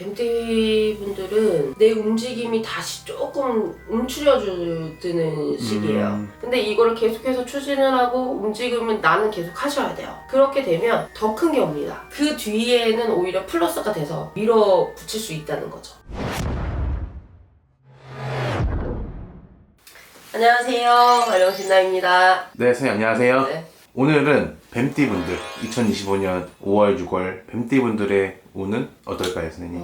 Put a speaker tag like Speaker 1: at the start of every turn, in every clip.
Speaker 1: 뱀띠 분들은 내 움직임이 다시 조금 움츠려드는 시기예요. 근데 이거를 계속해서 추진을 하고 움직임은 나는 계속 하셔야 돼요. 그렇게 되면 더 큰 게 옵니다. 그 뒤에는 오히려 플러스가 돼서 밀어붙일 수 있다는 거죠. 안녕하세요, 마령신나입니다.
Speaker 2: 네, 선생님 안녕하세요.
Speaker 1: 네.
Speaker 2: 오늘은 뱀띠분들 2025년 5월, 6월 뱀띠분들의 운은 어떨까요, 선생님?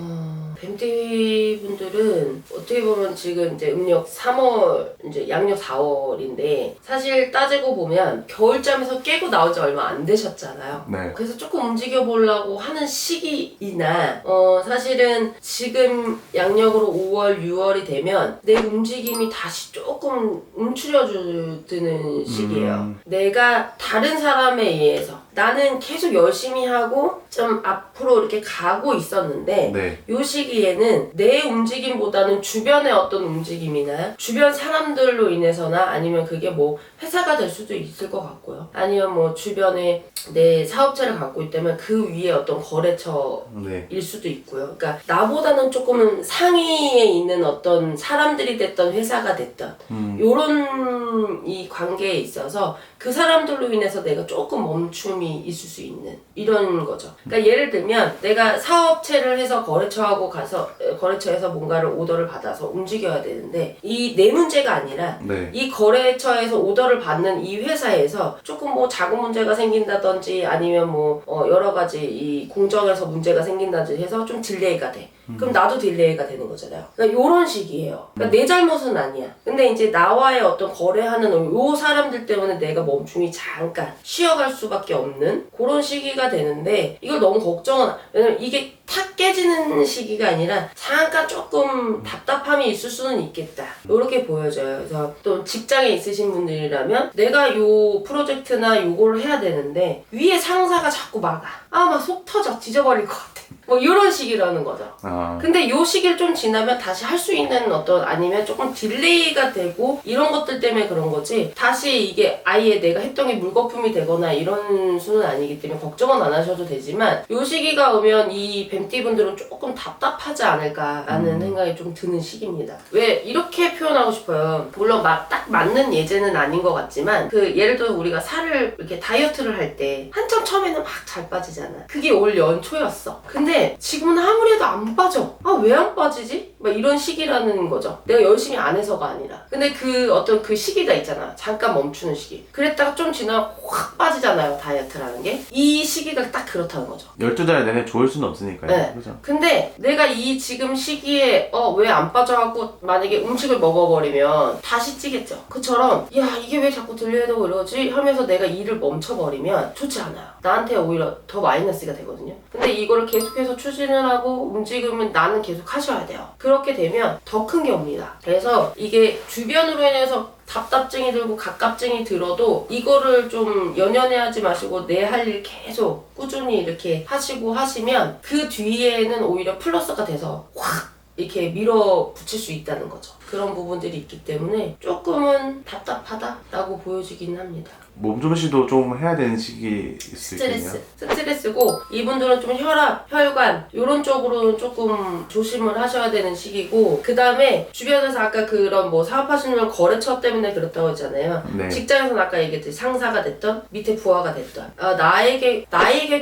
Speaker 1: 뱀띠 분들은 어떻게 보면 지금 이제 음력 3월, 이제 양력 4월인데 사실 따지고 보면 겨울잠에서 깨고 나온 지 얼마 안 되셨잖아요.
Speaker 2: 네.
Speaker 1: 그래서 조금 움직여 보려고 하는 시기이나 사실은 지금 양력으로 5월, 6월이 되면 내 움직임이 다시 조금 움츠려드는 시기예요. 내가 다른 사람에 의해서 나는 계속 열심히 하고 좀 앞으로 이렇게 가고 있었는데
Speaker 2: 네.
Speaker 1: 요 시기에는 내 움직임보다는 주변의 어떤 움직임이나 주변 사람들로 인해서나 아니면 그게 뭐 회사가 될 수도 있을 것 같고요. 아니면 뭐 주변에 내 사업체를 갖고 있다면 그 위에 어떤 거래처일 수도 있고요. 그러니까 나보다는 조금은 상위에 있는 어떤 사람들이 됐던 회사가 됐던 요런 이 관계에 있어서 그 사람들로 인해서 내가 조금 멈춤이 있을 수 있는 이런 거죠. 그러니까 예를 들면 내가 사업체를 해서 거래처에서 뭔가를 오더를 받아서 움직여야 되는데 이 내 문제가 아니라 이 거래처에서 오더를 받는 이 회사에서 조금 뭐 자금 문제가 생긴다든지 아니면 뭐 여러 가지 이 공정에서 문제가 생긴다든지 해서 좀 딜레이가 돼. 그럼 나도 딜레이가 되는 거잖아요. 그러니까 요런 식이에요. 그러니까 내 잘못은 아니야. 근데 이제 나와의 어떤 거래하는 요 사람들 때문에 내가 멈춤이 잠깐 쉬어갈 수밖에 없는 그런 시기가 되는데 이걸 너무 걱정은, 왜냐면 이게 탁 깨지는 시기가 아니라 잠깐 조금 답답함이 있을 수는 있겠다. 요렇게 보여져요. 그래서 또 직장에 있으신 분들이라면 내가 요 프로젝트나 요거를 해야 되는데 위에 상사가 자꾸 막아. 막 속 터져. 지져버릴 것 같아. 뭐 이런 시기라는 거죠. 근데 요 시기를 좀 지나면 다시 할 수 있는 어떤, 아니면 조금 딜레이가 되고 이런 것들 때문에 그런 거지 다시 이게 아예 내가 했던 게 물거품이 되거나 이런 수는 아니기 때문에 걱정은 안 하셔도 되지만 요 시기가 오면 이 뱀띠분들은 조금 답답하지 않을까라는 생각이 좀 드는 시기입니다. 왜 이렇게 표현하고 싶어요. 물론 딱 맞는 예제는 아닌 것 같지만 그 예를 들어 우리가 살을 이렇게 다이어트를 할 때 한참 처음에는 막 잘 빠지잖아. 그게 올 연초였어. 근데 지금은 아무리 해도 안 빠져. 왜 안 빠지지? 막 이런 시기라는 거죠. 내가 열심히 안 해서가 아니라. 근데 그 어떤 그 시기가 있잖아. 잠깐 멈추는 시기. 그랬다가 좀 지나면 확 빠지잖아요. 다이어트라는 게. 이 시기가 딱 그렇다는 거죠.
Speaker 2: 12달 내내 좋을 수는 없으니까요.
Speaker 1: 네.
Speaker 2: 그죠?
Speaker 1: 근데 내가 이 지금 시기에 왜 안 빠져 하고 만약에 음식을 먹어버리면 다시 찌겠죠. 그처럼 야 이게 왜 자꾸 들려야 되고 이러지 하면서 내가 일을 멈춰버리면 좋지 않아요. 나한테 오히려 더 마이너스가 되거든요. 근데 이거를 계속해서 추진을 하고 움직이면 나는 계속 하셔야 돼요. 그렇게 되면 더 큰 게 옵니다. 그래서 이게 주변으로 인해서 답답증이 들고 갑갑증이 들어도 이거를 좀 연연해 하지 마시고 내 할 일 계속 꾸준히 이렇게 하시고 하시면 그 뒤에는 오히려 플러스가 돼서 확 이렇게 밀어붙일 수 있다는 거죠. 그런 부분들이 있기 때문에 조금은 답답하다라고 보여지긴 합니다.
Speaker 2: 몸좀씨도 좀 해야 되는 시기일 수 있겠네요.
Speaker 1: 스트레스고 이분들은 좀 혈압, 혈관 이런 쪽으로는 조금 조심을 하셔야 되는 시기고, 그 다음에 주변에서 아까 그런 뭐 사업하시는 분 거래처 때문에 그렇다고 했잖아요.
Speaker 2: 네.
Speaker 1: 직장에서는 아까 얘기했듯이 상사가 됐던 밑에 부하가 됐던 나에게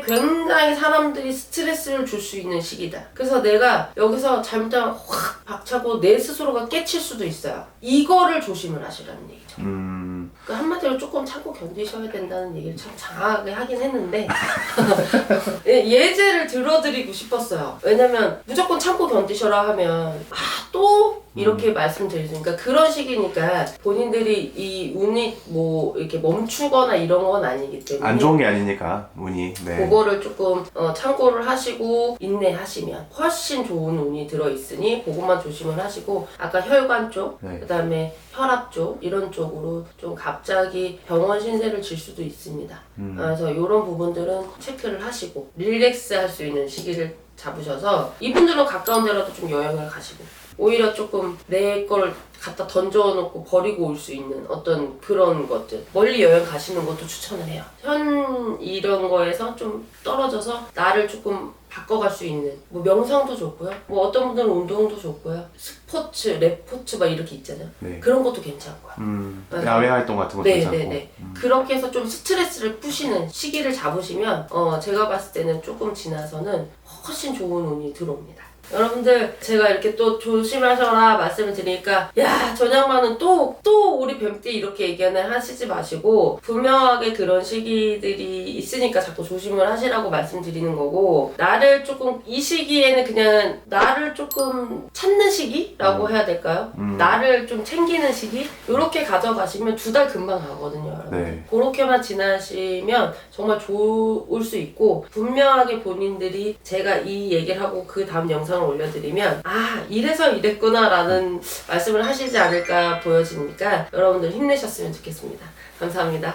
Speaker 1: 굉장히 사람들이 스트레스를 줄 수 있는 시기다. 그래서 내가 여기서 잘못하면 확 박차고 내 스스로가 깨칠 수도 있어요. 이거를 조심을 하시라는 얘기죠. 그 한마디로 조금 참고 견디셔야 된다는 얘기를 참 장하게 하긴 했는데 예제를 들어드리고 싶었어요. 왜냐면 무조건 참고 견디셔라 하면 또 이렇게 말씀드리니까 그런 시기니까 본인들이 이 운이 뭐 이렇게 멈추거나 이런 건 아니기 때문에
Speaker 2: 안 좋은 게 아니니까 운이. 네.
Speaker 1: 그거를 조금 참고를 하시고 인내하시면 훨씬 좋은 운이 들어있으니 그것만 조심을 하시고, 아까 혈관 쪽, 그 다음에 혈압 쪽 이런 쪽으로 좀 갑자기 병원 신세를 질 수도 있습니다. 그래서 이런 부분들은 체크를 하시고 릴렉스 할 수 있는 시기를 잡으셔서 이분들은 가까운 데라도 좀 여행을 가시고 오히려 조금 내 걸 갖다 던져놓고 버리고 올 수 있는 어떤 그런 것들, 멀리 여행 가시는 것도 추천을 해요. 현 이런 거에서 좀 떨어져서 나를 조금 바꿔갈 수 있는 뭐 명상도 좋고요. 뭐 어떤 분들은 운동도 좋고요. 스포츠, 레포츠 막 이렇게 있잖아요.
Speaker 2: 네.
Speaker 1: 그런 것도 괜찮고요. 맞아요.
Speaker 2: 야외 활동 같은 것도 괜찮고.
Speaker 1: 네네네. 그렇게 해서 좀 스트레스를 푸시는 시기를 잡으시면 제가 봤을 때는 조금 지나서는 훨씬 좋은 운이 들어옵니다. 여러분들 제가 이렇게 또 조심하셔라 말씀을 드리니까 야 전 양반은 또 우리 뱀띠 이렇게 얘기는 하시지 마시고 분명하게 그런 시기들이 있으니까 자꾸 조심을 하시라고 말씀드리는 거고 나를 조금 이 시기에는 그냥 나를 조금 찾는 시기라고 해야 될까요? 나를 좀 챙기는 시기? 이렇게 가져가시면 2달 금방 가거든요 여러분.
Speaker 2: 네.
Speaker 1: 그렇게만 지나시면 정말 좋을 수 있고 분명하게 본인들이 제가 이 얘기를 하고 그 다음 영상을 올려드리면 아 이래서 이랬구나 라는 말씀을 하시지 않을까 보여지니까 여러분들 힘내셨으면 좋겠습니다. 감사합니다.